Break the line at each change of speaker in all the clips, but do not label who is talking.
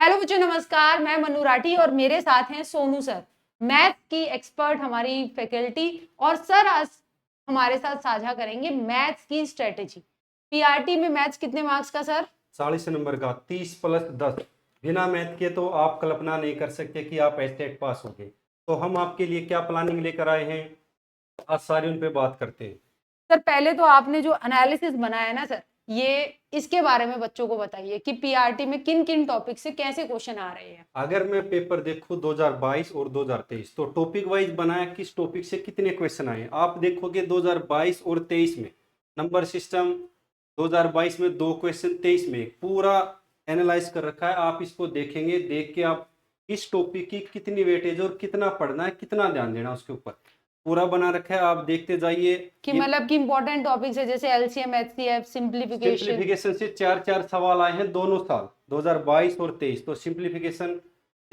Hello बच्चों, नमस्कार। मैं मनु राठी और मेरे साथ हैं सोनू सर, मैथ की एक्सपर्ट हमारी फैकल्टी। और सर आज हमारे साथ साझा करेंगे मैथ्स की स्ट्रेटेजी। पीआरटी में मैथ्स कितने मार्क्स का सर?
40 नंबर का 30 प्लस 10। बिना मैथ के तो आप कल्पना नहीं कर सकते कि आप एस्टेट पास होंगे। तो हम आपके लिए क्या प्लानिंग लेकर आए हैं, आज सारी उन पे बात करते हैं।
सर पहले तो आपने जो एनालिसिस बनाया ना सर, ये इसके बारे में बच्चों को बताइए कि पीआरटी में किन किन टॉपिक से कैसे क्वेश्चन आ रहे हैं।
अगर मैं पेपर देखूं 2022 और 2023 तो टॉपिक वाइज बनाया किस टॉपिक से कितने क्वेश्चन आए। आप देखोगे 2022 और 23 में नंबर सिस्टम, 2022 में 2 क्वेश्चन, 23 में पूरा एनालाइज कर रखा है। आप इसको देखेंगे, देख के आप किस टॉपिक की कितनी वेटेज और कितना पढ़ना है, कितना ध्यान देना उसके ऊपर पूरा बना रखा है। आप देखते जाइए
कि मतलब कि इंपॉर्टेंट टॉपिक्स है जैसे एलसीएम, एचसीएफ, सिंप्लीफिकेशन।
सिंप्लीफिकेशन से 4-4 सवाल आए हैं दोनों साल 2022 और 23। तो सिंप्लीफिकेशन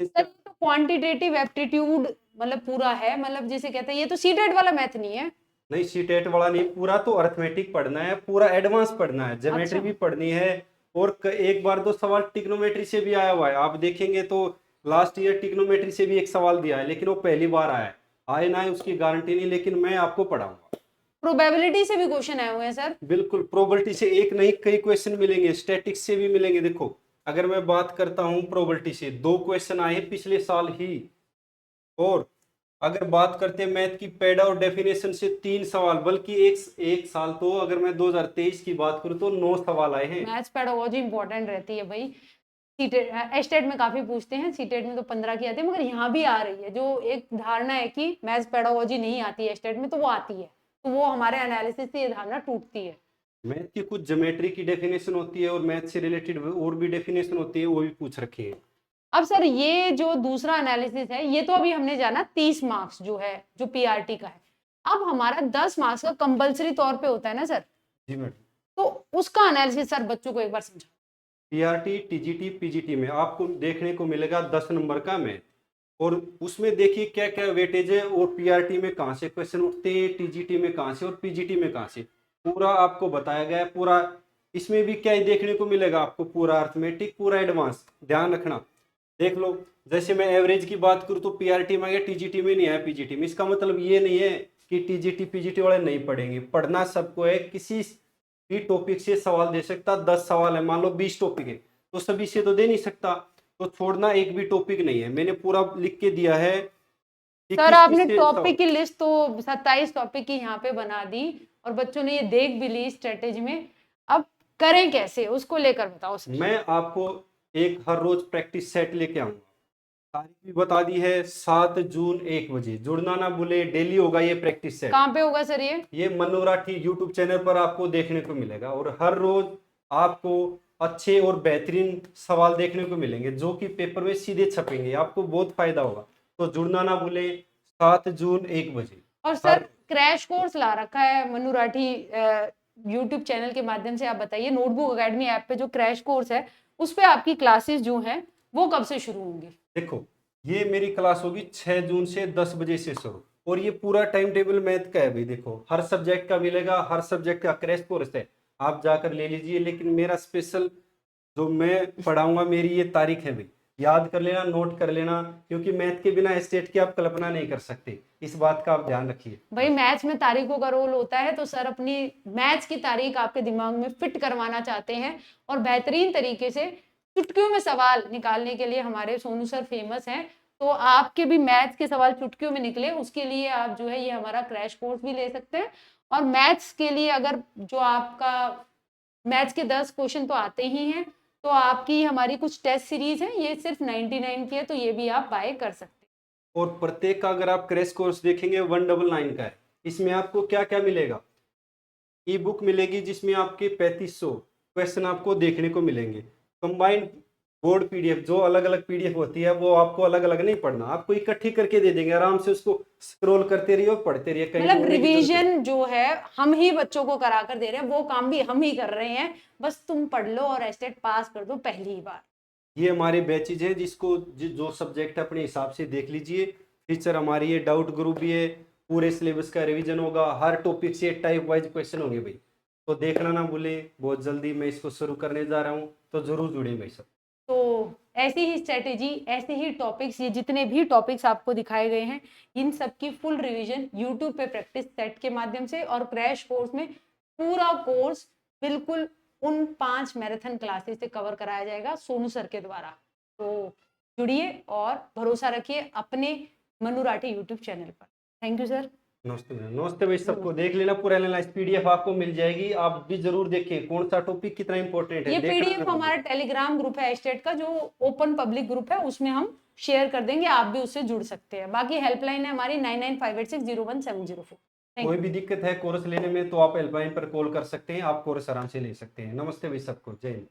सर ये तो क्वांटिटेटिव एप्टीट्यूड मतलब पूरा है, मतलब जिसे कहते हैं ये तो सीटेट वाला मैथ नहीं है।
नहीं, सीटेट वाला नहीं, पूरा तो अर्थमेटिक पढ़ना है, पूरा एडवांस पढ़ना है, ज्योमेट्री
अच्छा
भी पढ़नी है। और एक बार दो सवाल टिग्नोमेट्री से भी आया हुआ है। आप देखेंगे तो लास्ट ईयर टिग्नोमेट्री से भी एक सवाल दिया है, लेकिन वो पहली बार आया है। आए ना आए उसकी गारंटी नहीं, लेकिन मैं आपको पढ़ाऊंगा।
प्रोबेबिलिटी से भी क्वेश्चन आए हुए हैं सर।
बिल्कुल, प्रोबेबिलिटी से एक नहीं कई क्वेश्चन मिलेंगे, स्टैटिक्स से भी मिलेंगे। देखो, अगर मैं बात करता हूँ प्रोबेबिलिटी से, 2 क्वेश्चन आए हैं पिछले साल ही। और अगर बात करते हैं मैथ की पैडा और डेफिनेशन से 3 सवाल, बल्कि एक साल तो अगर मैं 2023 की बात करूं तो 9 सवाल आए हैं।
मैथ्स पेडागोजी इंपॉर्टेंट रहती है भाई। सीटेट एस्टेट में काफी पूछते हैं, सीटेट में तो 15 की आती है, मगर यहाँ भी आ रही है। जो एक धारणा है कि मैथ्स पेडागोजी नहीं आती है एस्टेट में, तो वो आती है, तो वो हमारे एनालिसिस से ये धारणा टूटती है।
मैथ की कुछ ज्योमेट्री की डेफिनेशन होती है और मैथ से रिलेटेड और भी डेफिनेशन होती है, वो भी पूछ रखी है।
अब सर ये जो दूसरा एनालिसिस है, ये तो अभी हमने जाना 30 मार्क्स जो है, जो पीआरटी का है। अब हमारा 10 मार्क्स का कंपलसरी तौर पे होता है ना सर,
जी मैडम।
तो उसका एनालिसिस सर बच्चों को एक बार समझा।
पीआरटी, टीजीटी, पीजीटी में आपको देखने को मिलेगा 10 नंबर का मैथ। और उसमें देखिए क्या क्या वेटेज है, और पीआरटी में कहाँ से क्वेश्चन उठते हैं, टीजीटी में कहाँ से और पीजीटी में कहाँ से, पूरा आपको बताया गया है। पूरा इसमें भी क्या ही देखने को मिलेगा आपको, पूरा अर्थमेटिक, पूरा एडवांस, ध्यान रखना। देख लो, जैसे मैं एवरेज की बात करूँ तो पीआरटी में आ गया, टीजीटी में नहीं आया, पीजीटी में। इसका मतलब ये नहीं है कि टीजीटी पीजीटी वाले नहीं पढ़ेंगे, पढ़ना सबको है। किसी भी टॉपिक से सवाल दे सकता, 10 सवाल है, मान लो 20 टॉपिक है, तो सभी से तो दे नहीं सकता। तो छोड़ना एक भी टॉपिक नहीं है, मैंने पूरा लिख के दिया है कि
सर
किस
आपने
किस से
टॉपिक
सवाल।
की लिस्ट तो 27 टॉपिक की यहाँ पे बना दी, और बच्चों ने ये देख भी ली स्ट्रेटेजी में। अब करें कैसे, उसको लेकर बताओ सर।
मैं आपको एक हर रोज प्रैक्टिस सेट लेके आऊंगा। तारीख भी बता दी है, 7 जून 1 बजे, जुड़ना ना भूले, डेली होगा ये प्रैक्टिस सेट।
कहाँ पे होगा सर ये?
ये मनु राठी यूट्यूब चैनल पर आपको देखने को मिलेगा, और हर रोज आपको अच्छे और बेहतरीन सवाल देखने को मिलेंगे जो कि पेपर में सीधे छपेंगे, आपको बहुत फायदा होगा। तो जुड़ना ना भूले, 7 जून 1 बजे।
और सर
हर
क्रैश कोर्स ला रखा है मनु राठी यूट्यूब चैनल के माध्यम से। आप बताइए, नोटबुक अकेडमी ऐप पे जो क्रैश कोर्स है, उस पे आपकी क्लासेस जो हैं वो कब से शुरू होंगी?
देखो, ये मेरी क्लास होगी 6 जून से 10 बजे से शुरू, और ये पूरा टाइम टेबल मैथ का है भाई। देखो, हर सब्जेक्ट का मिलेगा, हर सब्जेक्ट का क्रैश कोर्स है, आप जाकर ले लीजिए। लेकिन मेरा स्पेशल जो मैं पढ़ाऊंगा, मेरी ये तारीख है भाई, याद कर लेना, नोट कर लेना, क्योंकि मैथ के बिना स्टेट की आप कल्पना नहीं कर सकते। इस बात का आप ध्यान रखिए
भाई
बस।
मैथ्स में तारीखों का रोल होता है, तो सर अपनी मैथ्स की तारीख आपके दिमाग में फिट करवाना चाहते हैं, और बेहतरीन तरीके से चुटकियों में सवाल निकालने के लिए हमारे सोनू सर फेमस हैं। तो आपके भी मैथ्स के सवाल चुटकियों में निकले, उसके लिए आप जो है ये हमारा क्रैश कोर्स भी ले सकते हैं। और मैथ्स के लिए अगर जो आपका मैथ्स के 10 क्वेश्चन तो आते ही हैं, तो आपकी हमारी कुछ टेस्ट सीरीज है, ये सिर्फ 99 की है, तो ये भी आप बाय कर सकते हैं।
और प्रत्येक का अगर आप क्रैश कोर्स देखेंगे 199 का है। इसमें आपको क्या क्या मिलेगा, ई बुक मिलेगी जिसमें आपके 3500 क्वेश्चन आपको देखने को मिलेंगे। कंबाइंड बोर्ड पीडीएफ, जो अलग अलग पीडीएफ होती है, वो आपको अलग अलग नहीं पढ़ना, आपको इकट्ठी करके दे देंगे, आराम से उसको स्क्रॉल करते रहिए और पढ़ते रहिए, कहीं
मतलब
ढूंढने की जरूरत नहीं।
रिवीजन जो है हम ही बच्चों को करा कर दे रहे हैं, वो काम भी हम ही कर रहे हैं। बस तुम पढ़ लो और एस्टेट पास कर दो पहली ही बार।
ये हमारे बैचेज है, जिसको जो सब्जेक्ट अपने हिसाब से देख लीजिए। फीचर हमारी ये डाउट ग्रुप भी है, पूरे सिलेबस का रिवीजन होगा, हर टॉपिक से टाइप वाइज क्वेश्चन होंगे भाई। तो देखना ना भूले, बहुत जल्दी मैं इसको शुरू करने जा रहा हूँ, तो जरूर जुड़े भाई सब।
तो ऐसी ही स्ट्रेटेजी, ऐसे ही टॉपिक्स, ये जितने भी टॉपिक्स आपको दिखाए गए हैं, इन सब की फुल रिवीजन यूट्यूब पे प्रैक्टिस सेट के माध्यम से और क्रैश कोर्स में पूरा कोर्स बिल्कुल उन 5 मैराथन क्लासेस से कवर कराया जाएगा सोनू सर के द्वारा। तो जुड़िए और भरोसा रखिए अपने मनु राठी यूट्यूब चैनल पर। Thank you sir.
नमस्ते मैम। नमस्ते भाई, सबको देख लेना, पूरा एनालाइज पीडीएफ आपको मिल जाएगी, आप भी जरूर देखिए कौन सा टॉपिक कितना इंपॉर्टेंट है।
ये
देखना
पीडीएफ हमारा टेलीग्राम ग्रुप है स्टेट का, जो ओपन पब्लिक ग्रुप है, उसमें हम शेयर कर देंगे, आप भी उससे जुड़ सकते हैं। बाकी हेल्पलाइन है हमारी 9958601704।
कोई भी दिक्कत है कोर्स लेने में तो आप हेल्पलाइन पर कॉल कर सकते हैं, आप कोर्स आराम से ले सकते हैं। नमस्ते भाई सबको, जय हिंद।